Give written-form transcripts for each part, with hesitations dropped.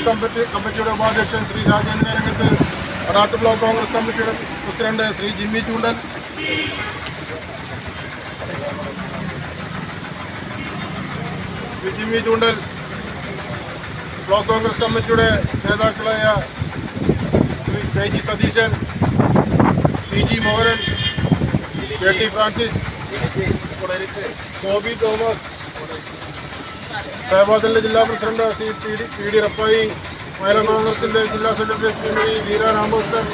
കമ്മിറ്റിയുടെ ഉപാധ്യക്ഷൻ ശ്രീ രാജേന്ദ്ര രംഗത്ത്, അടാട്ട് ബ്ലോക്ക് കോൺഗ്രസ് കമ്മിറ്റിയുടെ president Shri Jimmy Choondal, block Congress കമ്മിറ്റിയുടെ നേതാക്കളായ Shri K G Satheeshan, P G Mohanan, K T Francis, Bobby Thomas, സഹബാദലിന്റെ ജില്ലാ president Shri P D Rappai, Mahila കോൺഗ്രസിന്റെ ജില്ലാ സെക്രട്ടറി ശ്രീ വീര രാമകൃഷ്ണൻ,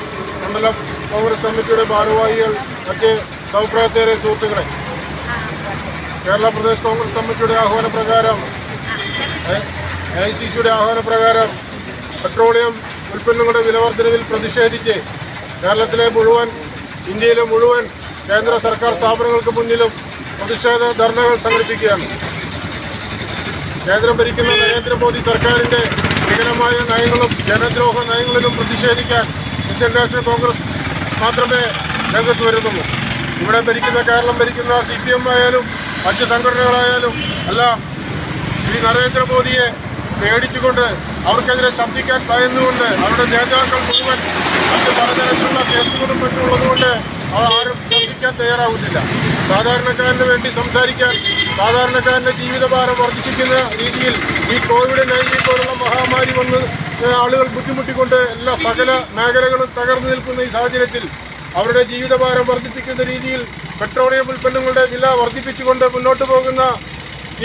മണ്ഡലം കോൺഗ്രസ് കമ്മിറ്റിയുടെ ഭാരവാഹികൾ, മറ്റ് സഹപ്രവർത്തകരെ, സുഹൃത്തുക്കളെ, കേരള പ്രദേശ് കോൺഗ്രസ് കമ്മിറ്റിയുടെ ആഹ്വാനപ്രകാരം, AICCയുടെ ആഹ്വാനപ്രകാരം പെട്രോളിയം ഉൽപ്പന്നങ്ങളുടെ വിലവർദ്ധനവിൽ പ്രതിഷേധിച്ച് കേരളത്തിലെ മുഴുവൻ, ഇന്ത്യയിലെ മുഴുവൻ കേന്ദ്ര സർക്കാർ സ്ഥാപനങ്ങൾക്ക് മുന്നിലും പ്രതിഷേധ ധർണകൾ സംഘടിപ്പിക്കുകയാണ്. കേന്ദ്രം ഭരിക്കുന്ന നരേന്ദ്രമോദി സർക്കാരിൻ്റെ വികലമായ നയങ്ങളും ജനദ്രോഹ നയങ്ങളിലും പ്രതിഷേധിക്കാൻ ഇന്ത്യൻ നാഷണൽ കോൺഗ്രസ് മാത്രമേ രംഗത്ത് വരുന്നുള്ളൂ. ഇവിടെ ഭരിക്കുന്ന, കേരളം ഭരിക്കുന്ന CPM ആയാലും മറ്റ് സംഘടനകളായാലും അല്ല, ഈ നരേന്ദ്രമോദിയെ പേടിച്ചുകൊണ്ട്, അവർക്കെതിരെ ശബ്ദിക്കാൻ ഭയന്നുകൊണ്ട്, അവരുടെ നേതാക്കൾ മുഴുവൻ മറ്റ് പലതരത്തിലുള്ള കേസുകളും മറ്റുള്ളതുകൊണ്ട് അവർ ആരും ശബ്ദിക്കാൻ തയ്യാറാവുന്നില്ല. സാധാരണക്കാരന് വേണ്ടി സംസാരിക്കാൻ, സാധാരണക്കാരൻ്റെ ജീവിതഭാരം വർദ്ധിപ്പിക്കുന്ന രീതിയിൽ ഈ COVID-19 പോലുള്ള മഹാമാരി വന്ന് ആളുകൾ ബുദ്ധിമുട്ടിക്കൊണ്ട് എല്ലാ സകല മേഖലകളും തകർന്നു നിൽക്കുന്ന ഈ സാഹചര്യത്തിൽ അവരുടെ ജീവിതഭാരം വർദ്ധിപ്പിക്കുന്ന രീതിയിൽ പെട്രോളിയം ഉൽപ്പന്നങ്ങളുടെ വില വർദ്ധിപ്പിച്ചുകൊണ്ട് മുന്നോട്ട് പോകുന്ന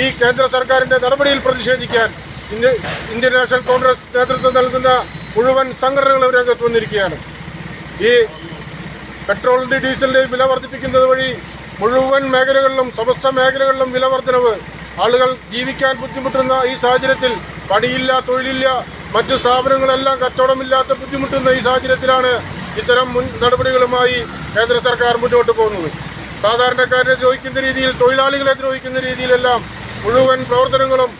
ഈ കേന്ദ്ര സർക്കാരിൻ്റെ നടപടിയിൽ പ്രതിഷേധിക്കാൻ ഇന്ത്യൻ നാഷണൽ കോൺഗ്രസ് നേതൃത്വം നൽകുന്ന മുഴുവൻ സംഘടനകളും രംഗത്ത് വന്നിരിക്കുകയാണ്. ഈ പെട്രോളിൻ്റെയും ഡീസലിൻ്റെയും വില വർദ്ധിപ്പിക്കുന്നത് വഴി മുഴുവൻ മേഖലകളിലും, സമസ്ത മേഖലകളിലും വില വർധനവ്, ആളുകൾ ജീവിക്കാൻ ബുദ്ധിമുട്ടുന്ന ഈ സാഹചര്യത്തിൽ, പണിയില്ല, തൊഴിലില്ല, മറ്റ് സ്ഥാപനങ്ങളെല്ലാം കച്ചവടമില്ലാത്ത ബുദ്ധിമുട്ടുന്ന ഈ സാഹചര്യത്തിലാണ് ഇത്തരം മുൻ നടപടികളുമായി കേന്ദ്ര സർക്കാർ മുന്നോട്ട് പോകുന്നത്. സാധാരണക്കാരെ ദ്രോഹിക്കുന്ന രീതിയിൽ, തൊഴിലാളികളെ ദ്രോഹിക്കുന്ന രീതിയിലെല്ലാം മുഴുവൻ പ്രവർത്തനങ്ങളും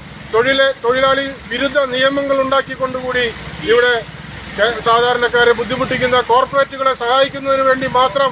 തൊഴിലാളി വിരുദ്ധ നിയമങ്ങൾ ഉണ്ടാക്കിക്കൊണ്ടുകൂടി ഇവിടെ സാധാരണക്കാരെ ബുദ്ധിമുട്ടിക്കുന്ന കോർപ്പറേറ്റുകളെ സഹായിക്കുന്നതിന് വേണ്ടി മാത്രം